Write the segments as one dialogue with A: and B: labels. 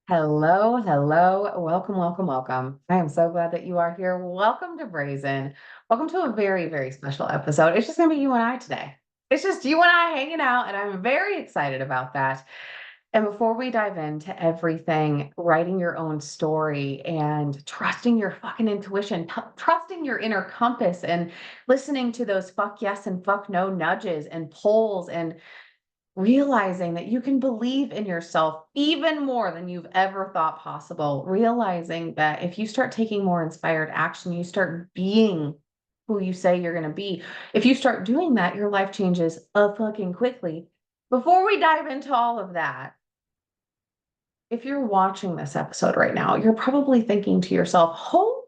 A: Hello, hello. Welcome, welcome, welcome. I am so glad that you are here. Welcome to Brazen. Welcome to a very, very special episode. It's just going to be you and I today. It's just you and I hanging out, and I'm very excited about that. And before we dive into everything, writing your own story and trusting your fucking intuition, trusting your inner compass, and listening to those fuck yes and fuck no nudges and polls and realizing that you can believe in yourself even more than you've ever thought possible. Realizing that if you start taking more inspired action, you start being who you say you're going to be. If you start doing that, your life changes fucking quickly. Before we dive into all of that, if you're watching this episode right now, you're probably thinking to yourself, "Oh,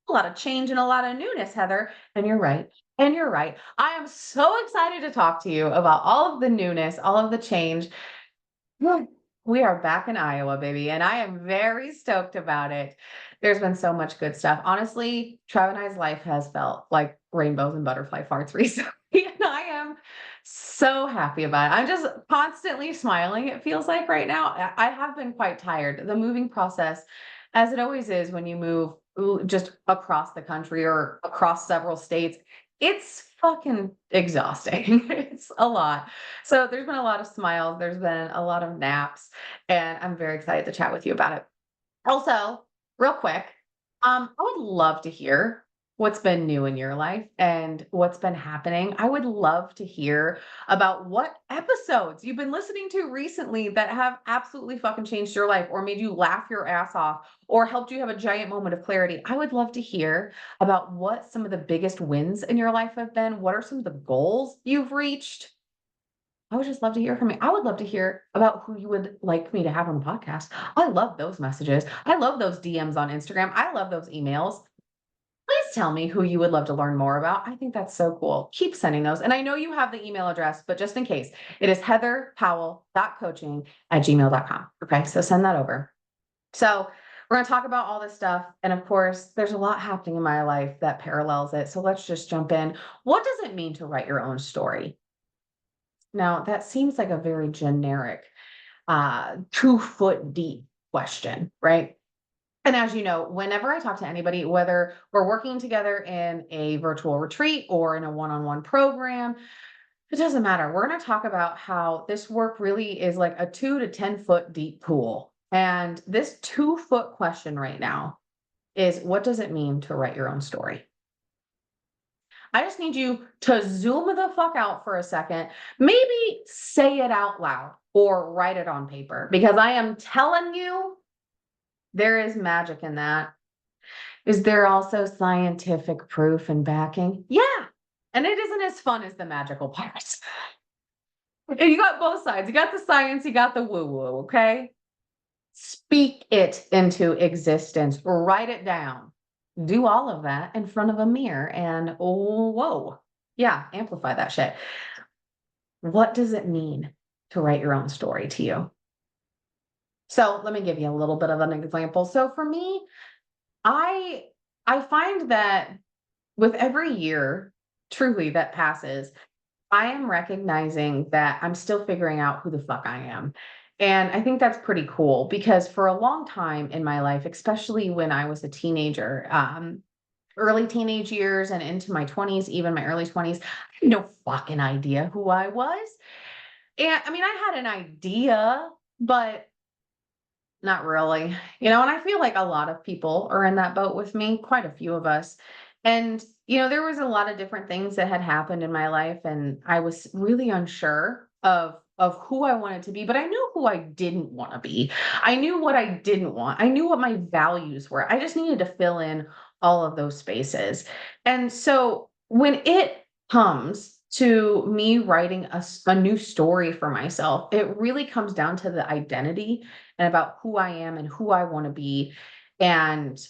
A: a lot of change and a lot of newness, Heather." And you're right. And you're right. I am so excited to talk to you about all of the newness, all of the change. Yeah. We are back in Iowa, baby, and I am very stoked about it. There's been so much good stuff. Honestly, Trav and I's life has felt like rainbows and butterfly farts recently, and I am so happy about it. I'm just constantly smiling, it feels like right now. I have been quite tired. The moving process, as it always is when you move just across the country or across several states, it's fucking exhausting. It's a lot. So there's been a lot of smiles, there's been a lot of naps, and I'm very excited to chat with you about it. Also, real quick, I would love to hear what's been new in your life and what's been happening. I would love to hear about what episodes you've been listening to recently that have absolutely fucking changed your life or made you laugh your ass off or helped you have a giant moment of clarity. I would love to hear about what some of the biggest wins in your life have been. What are some of the goals you've reached? I would just love to hear from you. I would love to hear about who you would like me to have on the podcast. I love those messages. I love those DMs on Instagram. I love those emails. Please tell me who you would love to learn more about. I think that's so cool. Keep sending those. And I know you have the email address, but just in case, it is heatherpowell.coaching@gmail.com. Okay, so send that over. So we're going to talk about all this stuff. And of course, there's a lot happening in my life that parallels it. So let's just jump in. What does it mean to write your own story? Now, that seems like a very generic, 2 foot deep question, right? And as you know, whenever I talk to anybody, whether we're working together in a virtual retreat or in a one on one program, it doesn't matter. We're going to talk about how this work really is like a 2 to 10 foot deep pool. And this 2 foot question right now is, what does it mean to write your own story? I just need you to zoom the fuck out for a second. Maybe say it out loud or write it on paper because I am telling you, there is magic in that. Is there also scientific proof and backing? Yeah. And it isn't as fun as the magical parts. You got both sides. You got the science, you got the woo woo, okay? Speak it into existence, write it down. Do all of that in front of a mirror and oh, whoa. Yeah, amplify that shit. What does it mean to write your own story to you? So let me give you a little bit of an example. So for me, I I find that with every year truly that passes, I am recognizing that I'm still figuring out who the fuck I am. And I think that's pretty cool because for a long time in my life, especially when I was a teenager, early teenage years and into my 20s, even my early 20s, I had no fucking idea who I was. And I mean, I had an idea, but not really. And I feel like a lot of people are in that boat with me, quite a few of us. And, there was a lot of different things that had happened in my life, and I was really unsure of who I wanted to be, but I knew who I didn't want to be. I knew what I didn't want. I knew what my values were. I just needed to fill in all of those spaces. And so when it comes to me writing a new story for myself, it really comes down to the identity and about who I am and who I want to be. And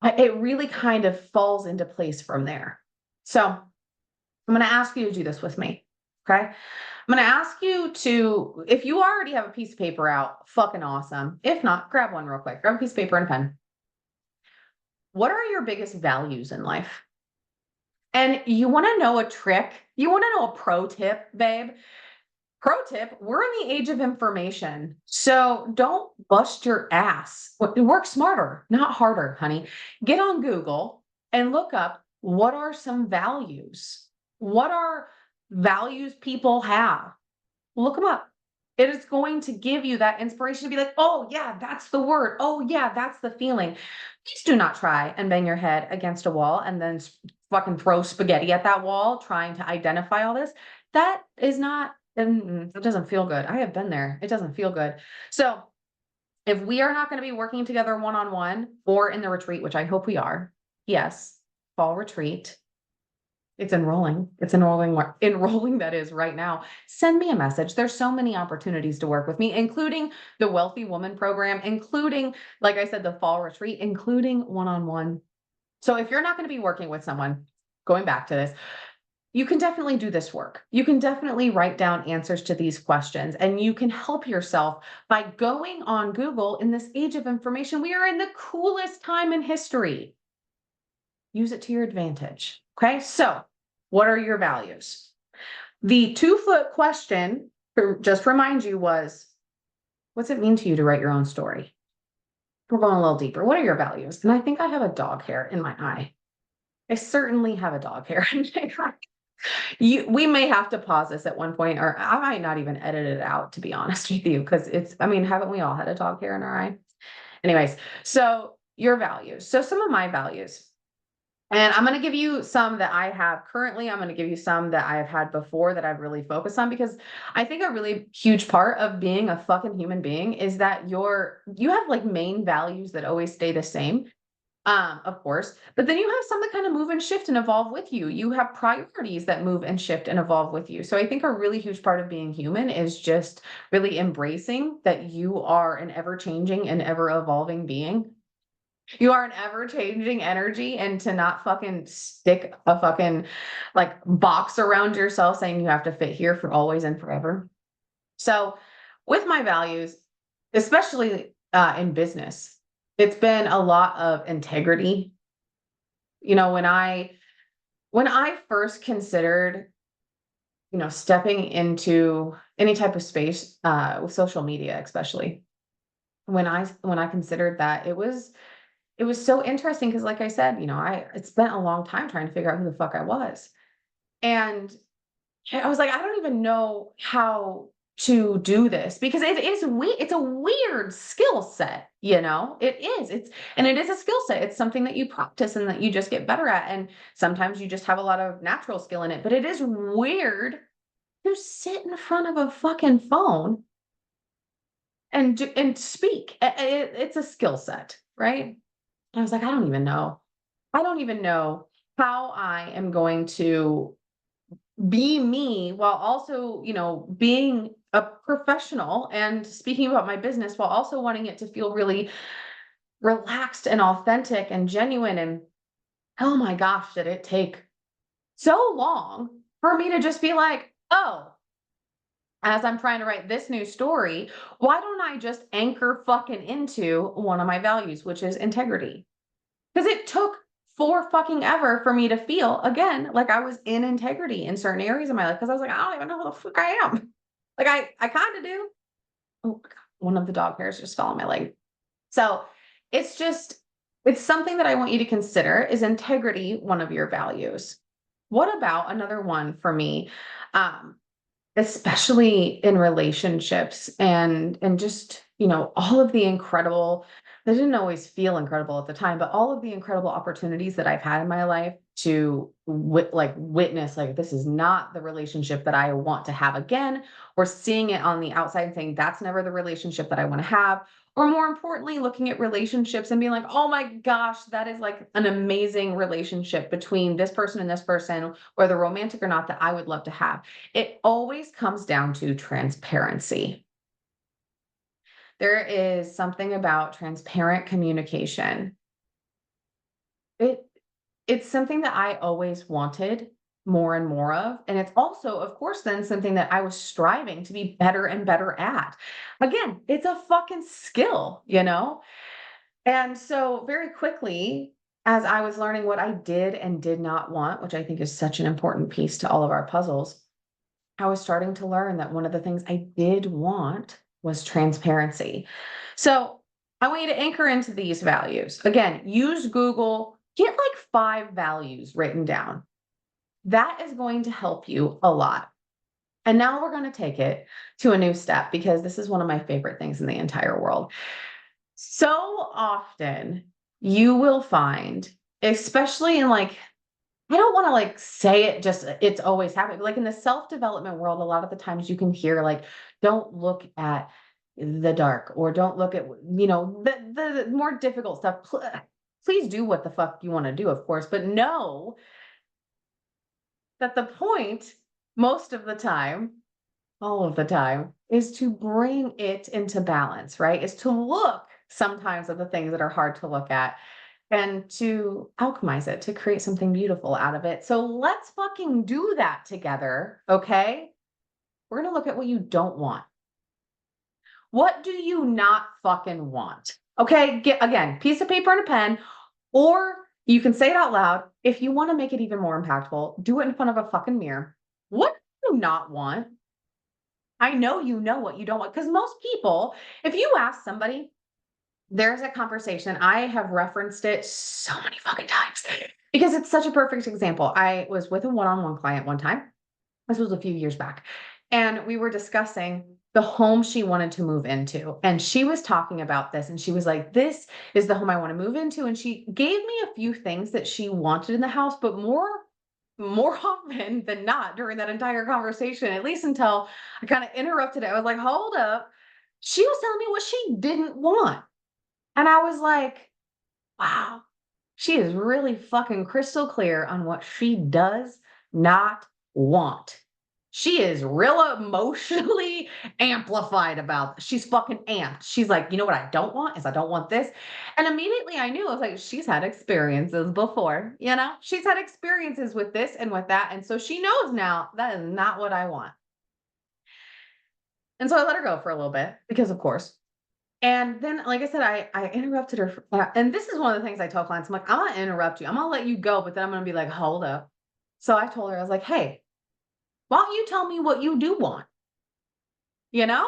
A: it really kind of falls into place from there. So I'm going to ask you to do this with me. Okay. I'm going to ask you to, if you already have a piece of paper out, fucking awesome. If not, grab one real quick. Grab a piece of paper and pen. What are your biggest values in life? And you want to know a trick? You want to know a pro tip, babe? Pro tip, we're in the age of information. So don't bust your ass. Work smarter, not harder, honey. Get on Google and look up what are some values? What are values people have? Look them up. It is going to give you that inspiration to be like, oh, yeah, that's the word. Oh, yeah, that's the feeling. Please do not try and bang your head against a wall and then fucking throw spaghetti at that wall trying to identify all this. That is not, it doesn't feel good. I have been there. It doesn't feel good. So if we are not going to be working together one on one or in the retreat, which I hope we are, yes, fall retreat, it's enrolling. It's enrolling that is right now. Send me a message. There's so many opportunities to work with me, including the Wealthy Woman program, including, like I said, the fall retreat, including one-on-one. So if you're not going to be working with someone, going back to this, you can definitely do this work. You can definitely write down answers to these questions, and you can help yourself by going on Google in this age of information. We are in the coolest time in history. Use it to your advantage. Okay. So, what are your values? The 2-foot question, just remind you, was what's it mean to you to write your own story? We're going a little deeper. What are your values? And I think I have a dog hair in my eye. I certainly have a dog hair in my eye. We may have to pause this at one point, or I might not even edit it out, to be honest with you, because I mean, haven't we all had a dog hair in our eye? Anyways, so your values. So some of my values. And I'm going to give you some that I have currently. I'm going to give you some that I've had before that I've really focused on, because I think a really huge part of being a fucking human being is that you have like main values that always stay the same. Of course, but then you have some that kind of move and shift and evolve with you. You have priorities that move and shift and evolve with you. So I think a really huge part of being human is just really embracing that you are an ever changing and ever evolving being. You are an ever-changing energy, and to not fucking stick a fucking, like, box around yourself saying you have to fit here for always and forever. So, with my values, especially, in business, it's been a lot of integrity. You know, when I first considered, stepping into any type of space, with social media especially, when I considered that, it was so interesting because, like I said, it spent a long time trying to figure out who the fuck I was. And I was like, I don't even know how to do this, because it's a weird skill set, It is. And it is a skill set. It's something that you practice and that you just get better at. And sometimes you just have a lot of natural skill in it, but it is weird to sit in front of a fucking phone and speak. It's a skill set, right? I was like, I don't even know. I don't even know how I am going to be me while also, being a professional and speaking about my business while also wanting it to feel really relaxed and authentic and genuine. And oh my gosh, did it take so long for me to just be like, oh, as I'm trying to write this new story, why don't I just anchor fucking into one of my values, which is integrity? Because it took for fucking ever for me to feel again like I was in integrity in certain areas of my life. Because I was like, I don't even know who the fuck I am. Like I kind of do. Oh, God, one of the dog hairs just fell on my leg. So it's just it's something that I want you to consider. Is integrity one of your values? What about another one for me? Um, Especially in relationships and just, all of the incredible, they didn't always feel incredible at the time, but all of the incredible opportunities that I've had in my life to witness, like, this is not the relationship that I want to have again, or seeing it on the outside and saying that's never the relationship that I want to have, or more importantly, looking at relationships and being like, oh my gosh, that is like an amazing relationship between this person and this person, whether romantic or not, that I would love to have. It always comes down to transparency. There is something about transparent communication. It it's something that I always wanted more and more of, and it's also, of course, then something that I was striving to be better and better at. Again, it's a fucking skill, And so very quickly, as I was learning what I did and did not want, which I think is such an important piece to all of our puzzles, I was starting to learn that one of the things I did want was transparency. So I want you to anchor into these values. Again, use Google, get like 5 values written down. That is going to help you a lot. And now we're going to take it to a new step because this is one of my favorite things in the entire world. So often you will find, especially in like, I don't want to like say it just it's always happening. Like in the self-development world, a lot of the times you can hear like, don't look at the dark or don't look at, the more difficult stuff. Please do what the fuck you want to do, of course, but know that the point most of the time, all of the time, is to bring it into balance, right? Is to look sometimes at the things that are hard to look at and to alchemize it, to create something beautiful out of it. So let's fucking do that together, okay? We're gonna look at what you don't want. What do you not fucking want? Okay, get again, piece of paper and a pen, or you can say it out loud. If you want to make it even more impactful, do it in front of a fucking mirror. What do you not want? I know you know what you don't want because most people, if you ask somebody, there's a conversation. I have referenced it so many fucking times because it's such a perfect example. I was with a one-on-one client one time. This was a few years back. And we were discussing the home she wanted to move into. And she was talking about this and she was like, this is the home I want to move into. And she gave me a few things that she wanted in the house, but more often than not during that entire conversation, at least until I kind of interrupted it. I was like, hold up. She was telling me what she didn't want. And I was like, wow, she is really fucking crystal clear on what she does not want. She is real emotionally amplified about this. She's fucking amped. She's like, you know what I don't want is I don't want this. And immediately I knew I was like, she's had experiences before, she's had experiences with this and with that. And so she knows now that is not what I want. And so I let her go for a little bit because of course. And then, like I said, I interrupted her. And this is one of the things I tell clients. I'm like, I'm going to interrupt you. I'm going to let you go, but then I'm going to be like, hold up. So I told her, I was like, hey, why don't you tell me what you do want? You know,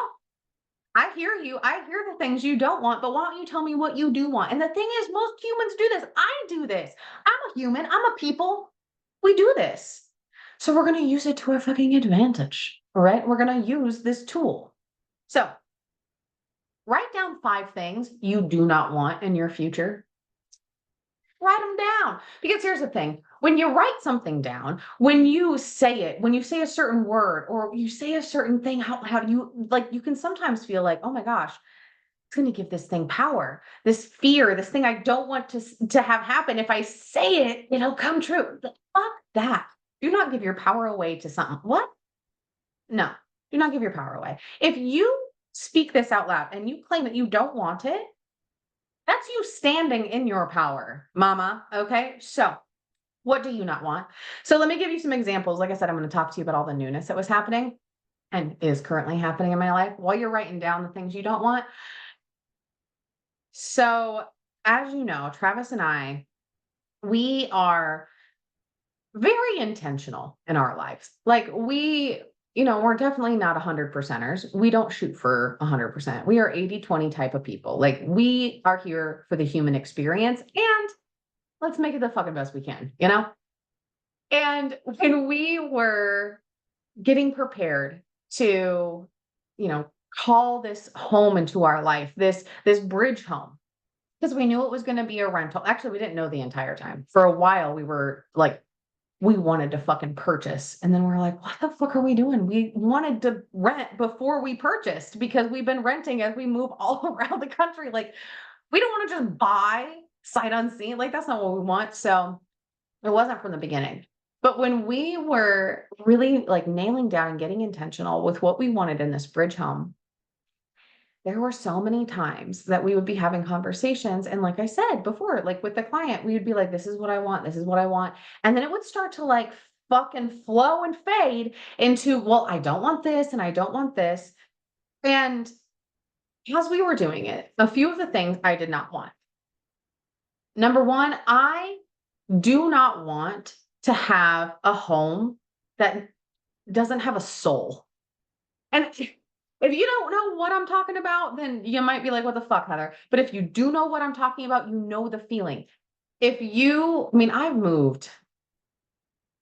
A: I hear you. I hear the things you don't want, but why don't you tell me what you do want? And the thing is, most humans do this. I do this. I'm a human. I'm a people. We do this. So we're going to use it to our fucking advantage. All right. We're going to use this tool. So write down 5 things you do not want in your future. Write them down. Because here's the thing, when you write something down, when you say it, when you say a certain word or you say a certain thing, how do you like, you can sometimes feel like, oh my gosh, it's going to give this thing power, this fear, this thing I don't want to have happen. If I say it, it'll come true. Fuck that. Do not give your power away to something. What? No, do not give your power away. If you speak this out loud and you claim that you don't want it, that's you standing in your power, mama. Okay. So, what do you not want? So, let me give you some examples. Like I said, I'm going to talk to you about all the newness that was happening and is currently happening in my life while you're writing down the things you don't want. So, as you know, Travis and I, we are very intentional in our lives. Like, we're definitely not 100 percenters. We don't shoot for 100%. We are 80-20 type of people. Like, we are here for the human experience and let's make it the fucking best we can? And when we were getting prepared to, call this home into our life, this bridge home, because we knew it was going to be a rental. Actually, we didn't know the entire time. For a while, we were like, we wanted to fucking purchase. And then we're like, what the fuck are we doing? We wanted to rent before we purchased because we've been renting as we move all around the country. Like, we don't want to just buy sight unseen. Like, that's not what we want. So it wasn't from the beginning. But when we were really like nailing down and getting intentional with what we wanted in this bridge home, there were so many times that we would be having conversations. And like I said before, like with the client, we would be like, this is what I want. This is what I want. And then it would start to like fucking flow and fade into, well, I don't want this and I don't want this. And as we were doing it, a few of the things I did not want. Number one, I do not want to have a home that doesn't have a soul. And if you don't know what I'm talking about, then you might be like, what the fuck, Heather? But if you do know what I'm talking about, you know the feeling. I mean, I've moved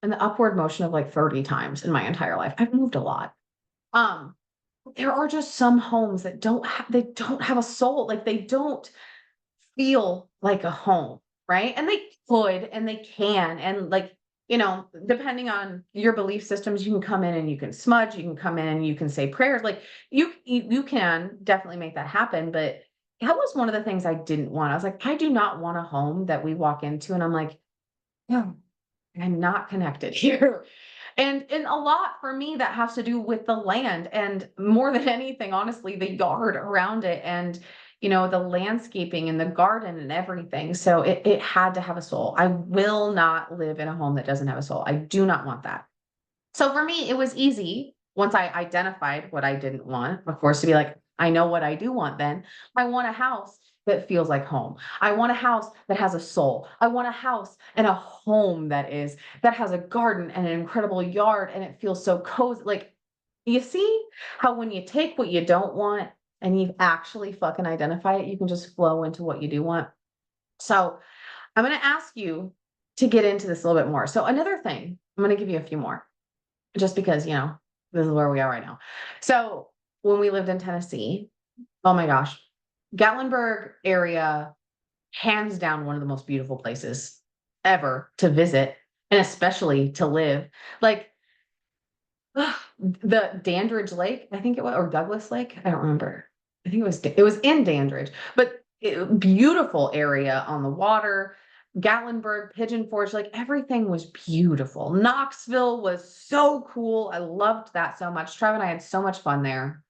A: in the upward motion of like 30 times in my entire life. I've moved a lot. Um, there are just some homes that don't have a soul. Like they don't feel like a home, right? And they could and they can. And like, depending on your belief systems, you can come in and you can smudge, you can come in and you can say prayers. Like you can definitely make that happen. But that was one of the things I didn't want. I was like, I do not want a home that we walk into and I'm like, no, I'm not connected here. And a lot for me that has to do with the land and more than anything, honestly, the yard around it and the landscaping and the garden and everything. So it had to have a soul. I will not live in a home that doesn't have a soul. I do not want that. So for me, it was easy once I identified what I didn't want, of course, to be like, I know what I do want then. I want a house that feels like home. I want a house that has a soul. I want a house and a home that has a garden and an incredible yard and it feels so cozy. Like, you see how when you take what you don't want and you actually fucking identify it, you can just flow into what you do want. So I'm going to ask you to get into this a little bit more. So another thing, I'm going to give you a few more just because, this is where we are right now. So when we lived in Tennessee, oh my gosh, Gatlinburg area, hands down, one of the most beautiful places ever to visit and especially to live. Like the Dandridge Lake, I think it was, or Douglas Lake. I don't remember. I think it was in Dandridge, but beautiful area on the water. Gatlinburg, Pigeon Forge, like everything was beautiful. Knoxville was so cool. I loved that so much. Trev and I had so much fun there.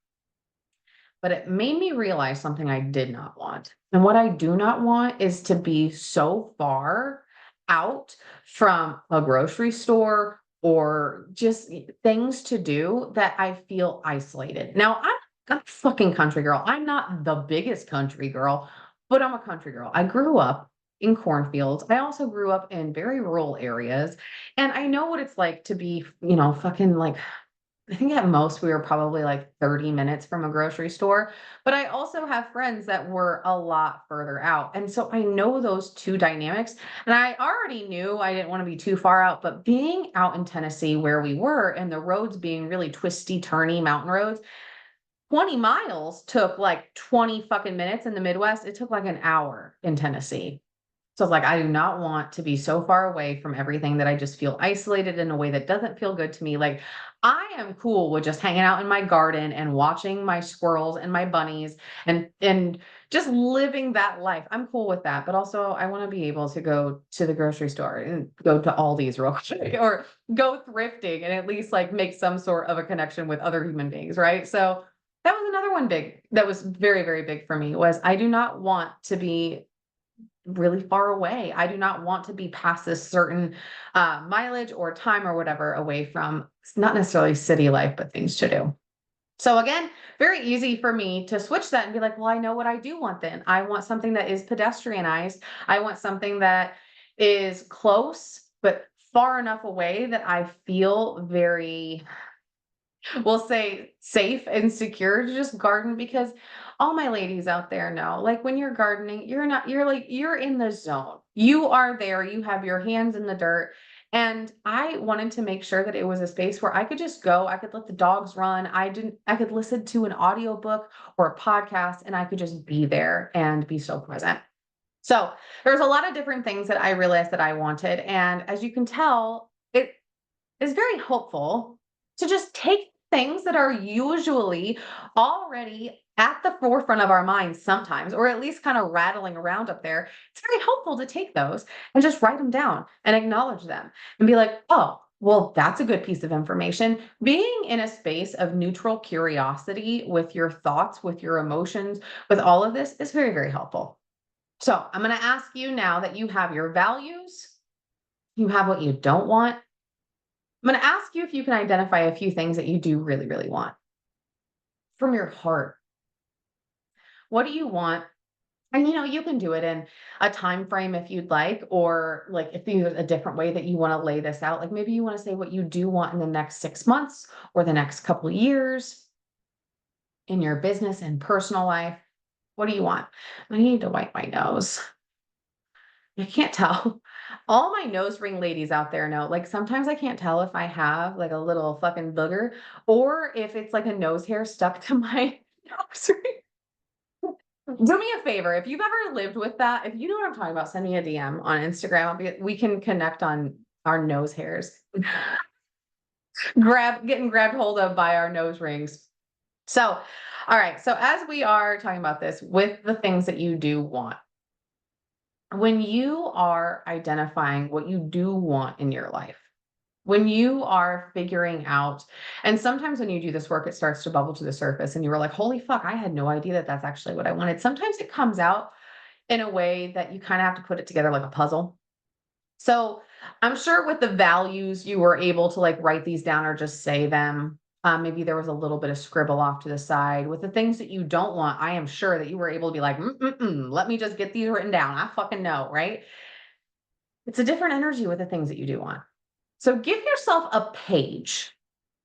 A: But it made me realize something I did not want. And what I do not want is to be so far out from a grocery store or just things to do that I feel isolated. Now, I'm a fucking country girl. I'm not the biggest country girl, but I'm a country girl. I grew up in cornfields. I also grew up in very rural areas. And I know what it's like to be, fucking like I think at most we were probably like 30 minutes from a grocery store, but I also have friends that were a lot further out. And so I know those two dynamics. And I already knew I didn't want to be too far out, but being out in Tennessee where we were and the roads being really twisty, turny mountain roads, 20 miles took like 20 fucking minutes in the Midwest. It took like an hour in Tennessee. So it's like, I do not want to be so far away from everything that I just feel isolated in a way that doesn't feel good to me. Like, I am cool with just hanging out in my garden and watching my squirrels and my bunnies and just living that life. I'm cool with that. But also I want to be able to go to the grocery store and go to Aldi's real quick or go thrifting and at least like make some sort of a connection with other human beings, right? So that was another one that was very, very big for me was I do not want to be really far away. I do not want to be past this certain mileage or time or whatever away from not necessarily city life, but things to do. So again, very easy for me to switch that and be like, well, I know what I do want then. I want something that is pedestrianized. I want something that is close, but far enough away that I feel very we'll say safe and secure to just garden because all my ladies out there know like when you're gardening you're in the zone, you are there, you have your hands in the dirt, and I wanted to make sure that it was a space where I could just go, I could let the dogs run, I could listen to an audiobook or a podcast and I could just be there and be so present. So there's a lot of different things that I realized that I wanted, and as you can tell, it is very helpful to just take things that are usually already at the forefront of our minds sometimes, or at least kind of rattling around up there. It's very helpful to take those and just write them down and acknowledge them and be like, oh, well, that's a good piece of information. Being in a space of neutral curiosity with your thoughts, with your emotions, with all of this is very, very helpful. So I'm going to ask you now that you have your values, you have what you don't want. I'm going to ask you if you can identify a few things that you do really, really want from your heart. What do you want And you can do it in a time frame if you'd like, or like if there's a different way that you want to lay this out. Like maybe you want to say what you do want in the next 6 months or the next couple of years in your business and personal life. What do you want? I need to wipe my nose. I can't tell. All my nose ring ladies out there know. Like sometimes I can't tell if I have like a little fucking booger or if it's like a nose hair stuck to my nose ring. Do me a favor, if you've ever lived with that, if you know what I'm talking about, send me a DM on Instagram. We can connect on our nose hairs. Getting grabbed hold of by our nose rings. So, all right. So as we are talking about this with the things that you do want, when you are identifying what you do want in your life, when you are figuring out, and sometimes when you do this work, it starts to bubble to the surface and you were like, holy fuck, I had no idea that that's actually what I wanted. Sometimes it comes out in a way that you kind of have to put it together like a puzzle. So I'm sure with the values, you were able to like write these down or just say them. Maybe there was a little bit of scribble off to the side. With the things that you don't want, I am sure that you were able to be like, let me just get these written down. I fucking know, right? It's a different energy with the things that you do want. So give yourself a page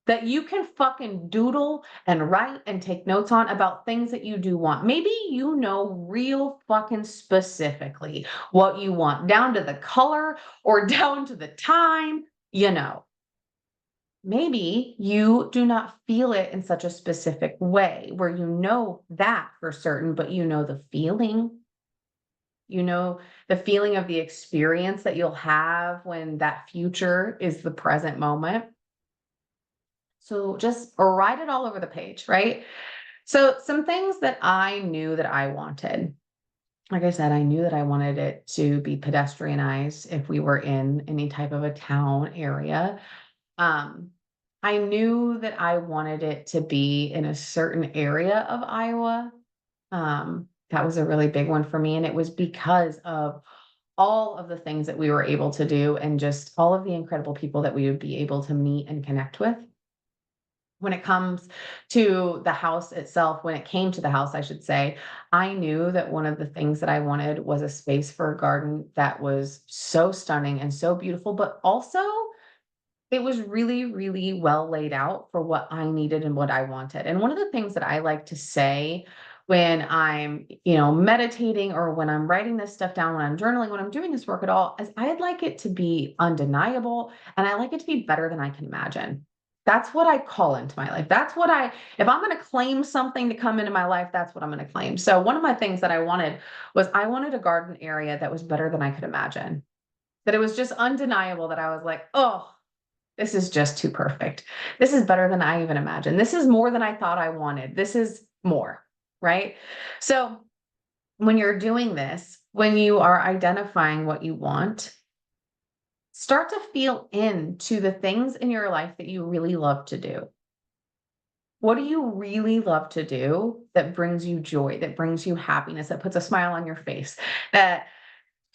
A: that you can fucking doodle and write and take notes on about things that you do want. Maybe you know real fucking specifically what you want, down to the color or down to the time, you know. Maybe you do not feel it in such a specific way where you know that for certain, but you know the feeling. You know the feeling of the experience that you'll have when that future is the present moment. So just write it all over the page, right? So some things that I knew that I wanted. Like I said, I knew that I wanted it to be pedestrianized if we were in any type of a town area. Um, I knew that I wanted it to be in a certain area of Iowa. That was a really big one for me. And it was because of all of the things that we were able to do and just all of the incredible people that we would be able to meet and connect with. When it comes to the house itself, when it came to the house, I should say, I knew that one of the things that I wanted was a space for a garden that was so stunning and so beautiful, but also it was really, really well laid out for what I needed and what I wanted. And one of the things that I like to say when I'm, meditating or when I'm writing this stuff down, when I'm journaling, when I'm doing this work at all, is I'd like it to be undeniable and I like it to be better than I can imagine. That's what I call into my life. If I'm going to claim something to come into my life, that's what I'm going to claim. So one of my things that I wanted was I wanted a garden area that was better than I could imagine. That it was just undeniable that I was like, oh, this is just too perfect. This is better than I even imagined. This is more than I thought I wanted. This is more, right? So when you're doing this, when you are identifying what you want, start to feel into the things in your life that you really love to do. What do you really love to do that brings you joy, that brings you happiness, that puts a smile on your face, that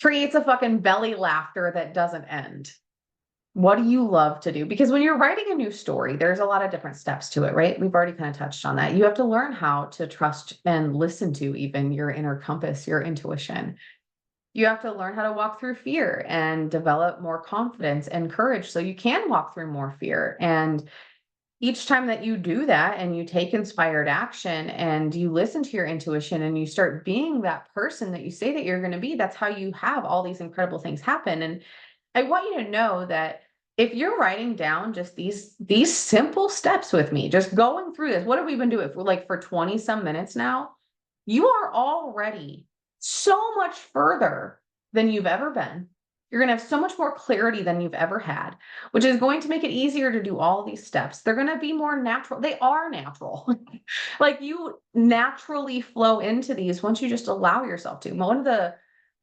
A: creates a fucking belly laughter that doesn't end? What do you love to do? Because when you're writing a new story, there's a lot of different steps to it, right? We've already kind of touched on that. You have to learn how to trust and listen to even your inner compass, your intuition. You have to learn how to walk through fear and develop more confidence and courage so you can walk through more fear. And each time that you do that and you take inspired action and you listen to your intuition and you start being that person that you say that you're going to be, that's how you have all these incredible things happen. And I want you to know that if you're writing down just these simple steps with me, just going through this, what have we been doing for 20 some minutes now? You are already so much further than you've ever been. You're going to have so much more clarity than you've ever had, which is going to make it easier to do all these steps. They're going to be more natural. They are natural. Like you naturally flow into these once you just allow yourself to. One of the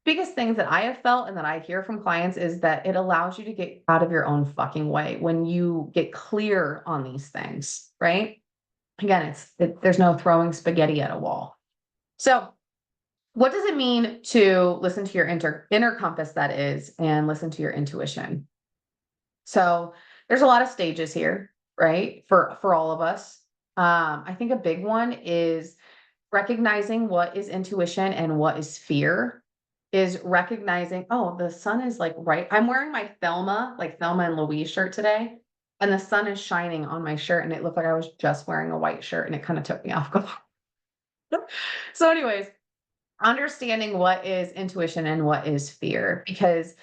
A: biggest things that I have felt and that I hear from clients is that it allows you to get out of your own fucking way when you get clear on these things, right? Again, there's no throwing spaghetti at a wall. So what does it mean to listen to your inner compass, that is, and listen to your intuition? So there's a lot of stages here, right? For all of us. I think a big one is recognizing what is intuition and what is fear is recognizing, oh, the sun is like right. I'm wearing my Thelma, like Thelma and Louise shirt today, and the sun is shining on my shirt, and it looked like I was just wearing a white shirt, and it kind of took me off guard. So, anyways, understanding what is intuition and what is fear, because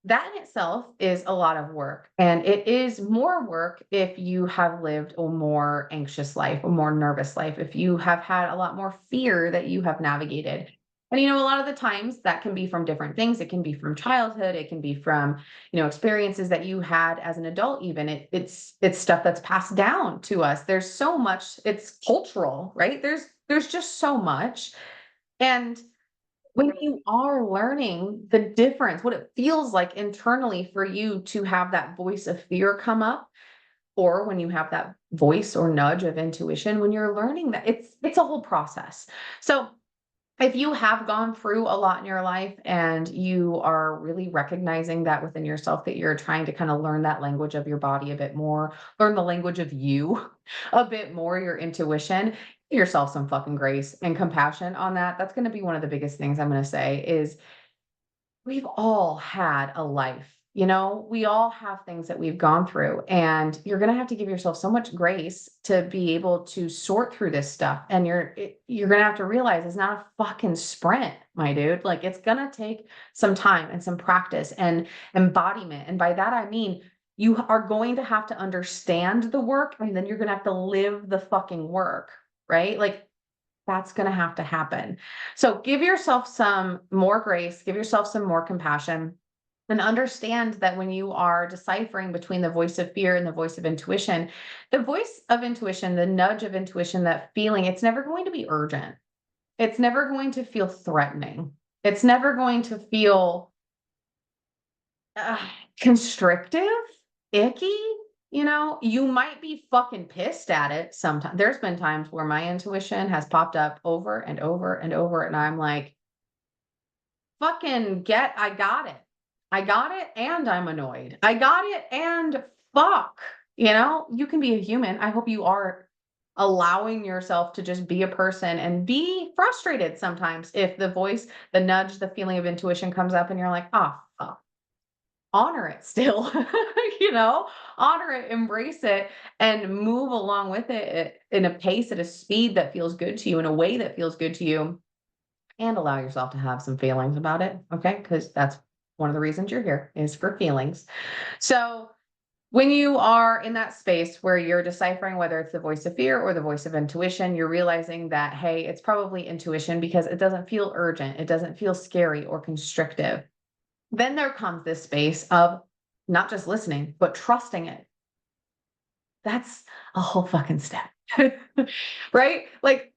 A: that in itself is a lot of work. And it is more work if you have lived a more anxious life, a more nervous life, if you have had a lot more fear that you have navigated. And a lot of the times that can be from different things. It can be from childhood, it can be from, experiences that you had as an adult, even. It's stuff that's passed down to us. There's so much, it's cultural, right? There's just so much. And when you are learning the difference, what it feels like internally for you to have that voice of fear come up, or when you have that voice or nudge of intuition, when you're learning that, it's a whole process. So if you have gone through a lot in your life and you are really recognizing that within yourself, that you're trying to kind of learn that language of your body a bit more, learn the language of you a bit more, your intuition, give yourself some fucking grace and compassion on that. That's going to be one of the biggest things I'm going to say is we've all had a life. We all have things that we've gone through, and you're going to have to give yourself so much grace to be able to sort through this stuff. And you're going to have to realize it's not a fucking sprint, my dude. Like, it's going to take some time and some practice and embodiment. And by that, I mean, you are going to have to understand the work, and then you're going to have to live the fucking work, right? Like, that's going to have to happen. So give yourself some more grace, give yourself some more compassion, and understand that when you are deciphering between the voice of fear and the voice of intuition, the voice of intuition, the nudge of intuition, that feeling, it's never going to be urgent. It's never going to feel threatening. It's never going to feel uh, constrictive, icky. You might be fucking pissed at it sometimes. There's been times where my intuition has popped up over and over and over, and I'm like, I got it. I got it, and I'm annoyed. I got it, and fuck. You can be a human. I hope you are allowing yourself to just be a person and be frustrated sometimes if the voice, the nudge, the feeling of intuition comes up and you're like, oh, fuck. Honor it still, honor it, embrace it, and move along with it in a pace, at a speed that feels good to you, in a way that feels good to you, and allow yourself to have some feelings about it. Okay. Because that's one of the reasons you're here, is for feelings. So when you are in that space where you're deciphering whether it's the voice of fear or the voice of intuition, you're realizing that, hey, it's probably intuition because it doesn't feel urgent. It doesn't feel scary or constrictive. Then there comes this space of not just listening, but trusting it. That's a whole fucking step, right? Like,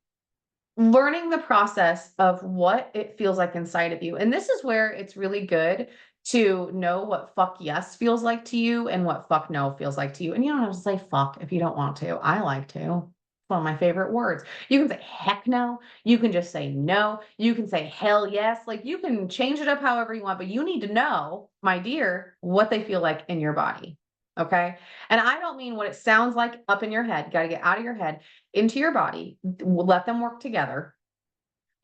A: learning the process of what it feels like inside of you. And this is where it's really good to know what fuck yes feels like to you and what fuck no feels like to you. And you don't have to say fuck if you don't want to. I like to. It's one of my favorite words. You can say heck no. You can just say no. You can say hell yes. Like, you can change it up however you want, but you need to know, my dear, what they feel like in your body. Okay. And I don't mean what it sounds like up in your head. You got to get out of your head into your body. Let them work together.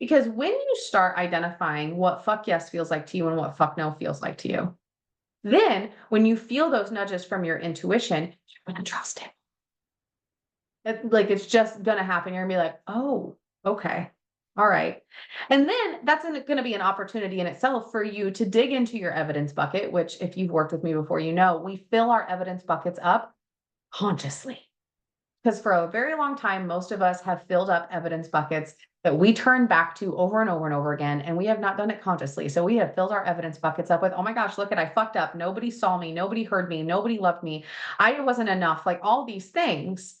A: Because when you start identifying what fuck yes feels like to you and what fuck no feels like to you, then when you feel those nudges from your intuition, you're going to trust it. Like, it's just going to happen. You're going to be like, oh, okay. All right. And then that's going to be an opportunity in itself for you to dig into your evidence bucket, which, if you've worked with me before, we fill our evidence buckets up consciously. Because for a very long time, most of us have filled up evidence buckets that we turn back to over and over and over again, and we have not done it consciously. So we have filled our evidence buckets up with, oh my gosh, look at, I fucked up. Nobody saw me. Nobody heard me. Nobody loved me. I wasn't enough. Like, all these things.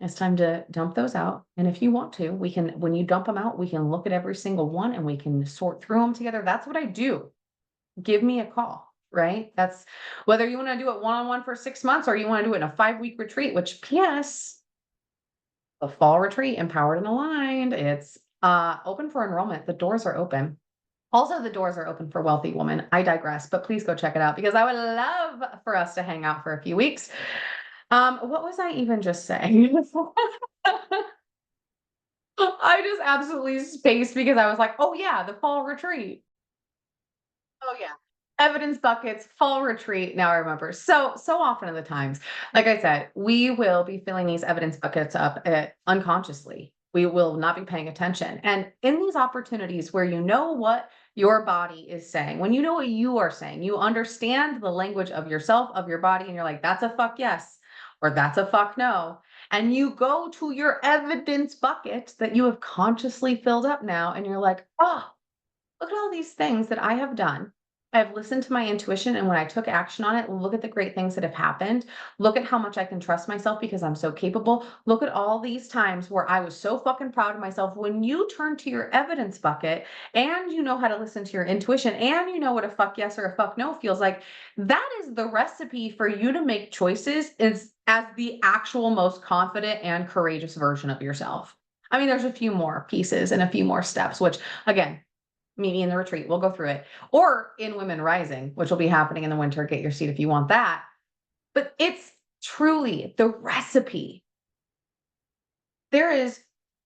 A: It's time to dump those out. And if you want to, when you dump them out, we can look at every single one and we can sort through them together. That's what I do. Give me a call. Right? That's whether you want to do it one-on-one for 6 months or you want to do it in a 5-week retreat, which, P.S., the fall retreat, Empowered and Aligned, it's open for enrollment. The doors are open. Also, the doors are open for Wealthy Woman. I digress, but please go check it out because I would love for us to hang out for a few weeks. What was I even just saying? I just absolutely spaced because I was like, "Oh, yeah, the fall retreat." Oh, yeah. Evidence buckets, fall retreat, now I remember. So often of the times, like I said, we will be filling these evidence buckets up, unconsciously. We will not be paying attention, and in these opportunities where you know what your body is saying, when you know what you are saying, you understand the language of yourself, of your body, and you're like, "That's a fuck yes," or "That's a fuck no," and you go to your evidence bucket that you have consciously filled up now, and you're like, "Oh, look at all these things that I have done. I've listened to my intuition, and when I took action on it, look at the great things that have happened. Look at how much I can trust myself because I'm so capable. Look at all these times where I was so fucking proud of myself." When you turn to your evidence bucket and you know how to listen to your intuition and you know what a fuck yes or a fuck no feels like, that is the recipe for you to make choices is as the actual most confident and courageous version of yourself. I mean, there's a few more pieces and a few more steps, which again, meet me in the retreat. We'll go through it. Or in Women Rising, which will be happening in the winter. Get your seat if you want that. But it's truly the recipe. There is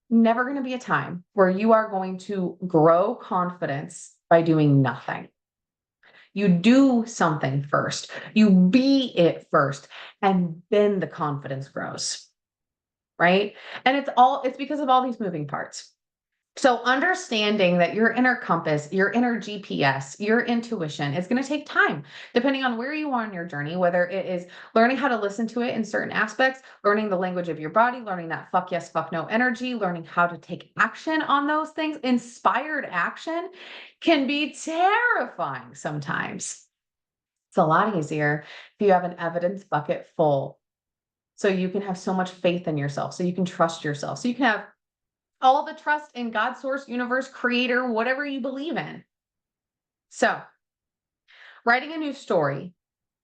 A: never going to be a time where you are going to grow confidence by doing nothing. You do something first, you be it first, and then the confidence grows, right? And it's because of all these moving parts. So understanding that your inner compass, your inner GPS, your intuition is going to take time, depending on where you are in your journey, whether it is learning how to listen to it in certain aspects, learning the language of your body, learning that fuck yes, fuck no energy, learning how to take action on those things. Inspired action can be terrifying sometimes. It's a lot easier if you have an evidence bucket full. So you can have so much faith in yourself, so you can trust yourself, so you can have all the trust in God, source, universe, creator, whatever you believe in. So, writing a new story,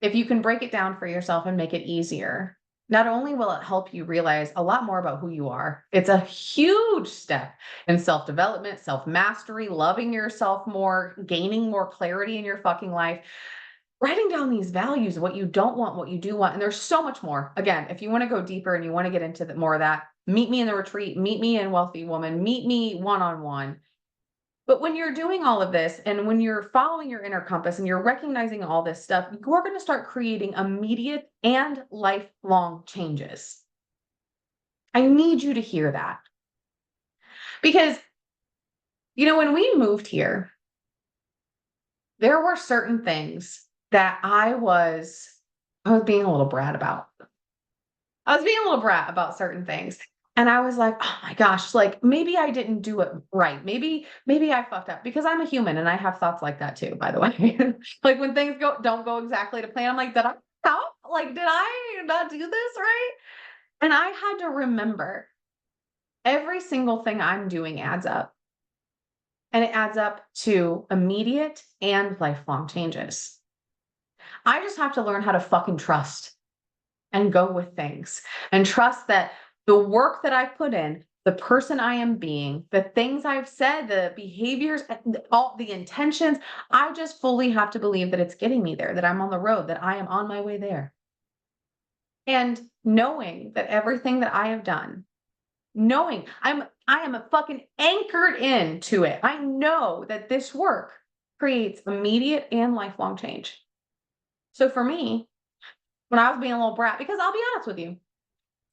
A: if you can break it down for yourself and make it easier, not only will it help you realize a lot more about who you are, it's a huge step in self development, self mastery, loving yourself more, gaining more clarity in your fucking life. Writing down these values, what you don't want, what you do want, and there's so much more. Again, if you want to go deeper and you want to get into more of that, meet me in the retreat, meet me in Wealthy Woman, meet me one on one. But when you're doing all of this and when you're following your inner compass and you're recognizing all this stuff, you're going to start creating immediate and lifelong changes. I need you to hear that because, when we moved here, there were certain things that I was being a little brat about. I was being a little brat about certain things. And I was like, "Oh my gosh, like maybe I didn't do it right. Maybe I fucked up because I'm a human and I have thoughts like that too, by the way." Like when things don't go exactly to plan, I'm like, "Did I help? Like did I not do this right?" And I had to remember every single thing I'm doing adds up. And it adds up to immediate and lifelong changes. I just have to learn how to fucking trust and go with things and trust that the work that I've put in, the person I am being, the things I've said, the behaviors, all the intentions, I just fully have to believe that it's getting me there, that I'm on the road, that I am on my way there. And knowing that everything that I have done, knowing I am a fucking anchored into it. I know that this work creates immediate and lifelong change. So for me, when I was being a little brat, because I'll be honest with you,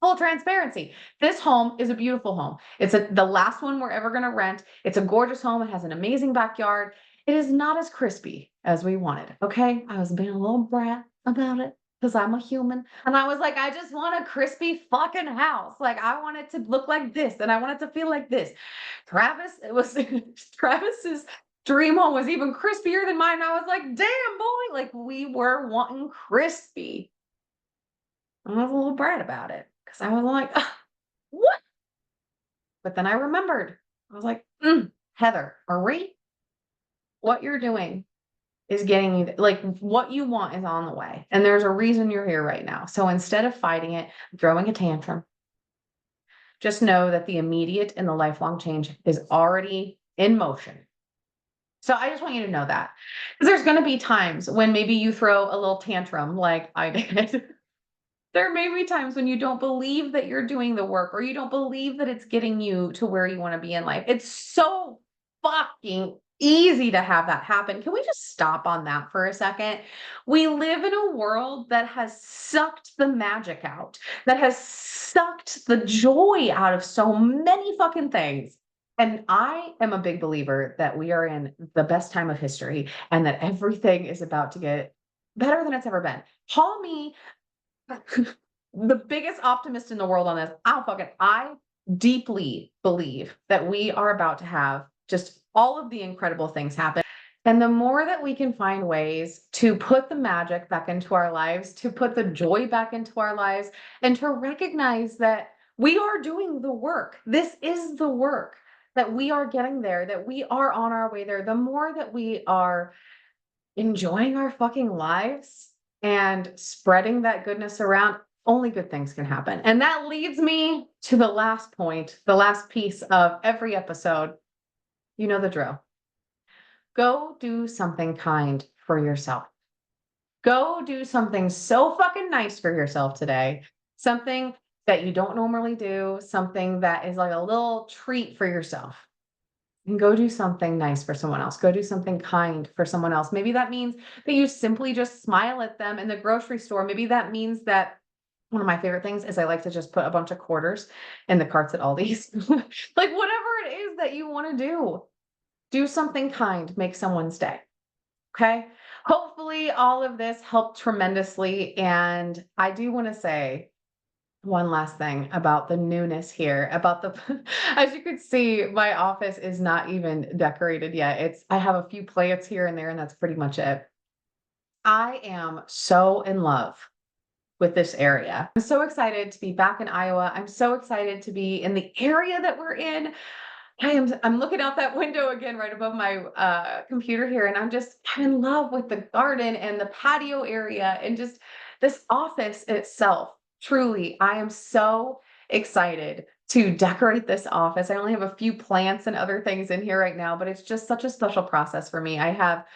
A: full transparency. This home is a beautiful home. It's the last one we're ever going to rent. It's a gorgeous home. It has an amazing backyard. It is not as crispy as we wanted. Okay. I was being a little brat about it because I'm a human. And I was like, I just want a crispy fucking house. Like, I want it to look like this and I want it to feel like this. It was Travis's dream home was even crispier than mine. I was like, damn, boy. Like, we were wanting crispy. I was a little brat about it because I was like, "Ugh, what?" But then I remembered. I was like, Heather, Marie, what you're doing is getting you, like, what you want is on the way. And there's a reason you're here right now. So instead of fighting it, throwing a tantrum, just know that the immediate and the lifelong change is already in motion. So I just want you to know that because there's going to be times when maybe you throw a little tantrum like I did. There may be times when you don't believe that you're doing the work or you don't believe that it's getting you to where you want to be in life. It's so fucking easy to have that happen. Can we just stop on that for a second? We live in a world that has sucked the magic out, that has sucked the joy out of so many fucking things. And I am a big believer that we are in the best time of history and that everything is about to get better than it's ever been. Call me the biggest optimist in the world on this. I deeply believe that we are about to have just all of the incredible things happen. And the more that we can find ways to put the magic back into our lives, to put the joy back into our lives, and to recognize that we are doing the work. This is the work, that we are getting there, that we are on our way there. The more that we are enjoying our fucking lives and spreading that goodness around, only good things can happen. And that leads me to the last point, the last piece of every episode. You know the drill. Go do something kind for yourself. Go do something so fucking nice for yourself today. Something that you don't normally do, something that is like a little treat for yourself. And go do something nice for someone else. Go do something kind for someone else. Maybe that means that you simply just smile at them in the grocery store. Maybe that means that one of my favorite things is I like to just put a bunch of quarters in the carts at Aldi's. Like whatever it is that you want to do something kind, make someone's day. Okay. Hopefully all of this helped tremendously. And I do want to say one last thing about the newness here, about the as you could see, my office is not even decorated yet. I have a few plants here and there, and that's pretty much it. I am so in love with this area. I'm so excited to be back in Iowa. I'm so excited to be in the area that we're in. I'm looking out that window again right above my computer here, and I'm in love with the garden and the patio area and just this office itself. Truly, I am so excited to decorate this office. I only have a few plants and other things in here right now, but it's just such a special process for me. I have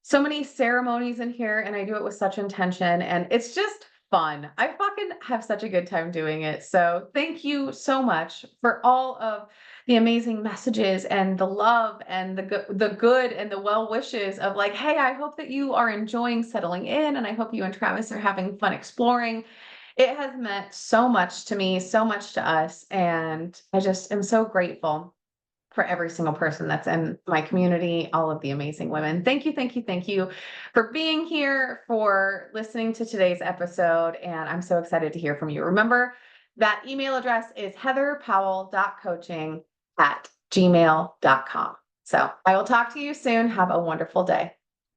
A: so many ceremonies in here and I do it with such intention and it's just fun. I fucking have such a good time doing it. So thank you so much for all of the amazing messages and the love and the good and the well wishes of like, hey, I hope that you are enjoying settling in and I hope you and Travis are having fun exploring. It has meant so much to me, so much to us, and I just am so grateful for every single person that's in my community, all of the amazing women. Thank you, thank you, thank you for being here, for listening to today's episode. And I'm so excited to hear from you. Remember, that email address is heatherpowell.coaching@gmail.com. So I will talk to you soon. Have a wonderful day.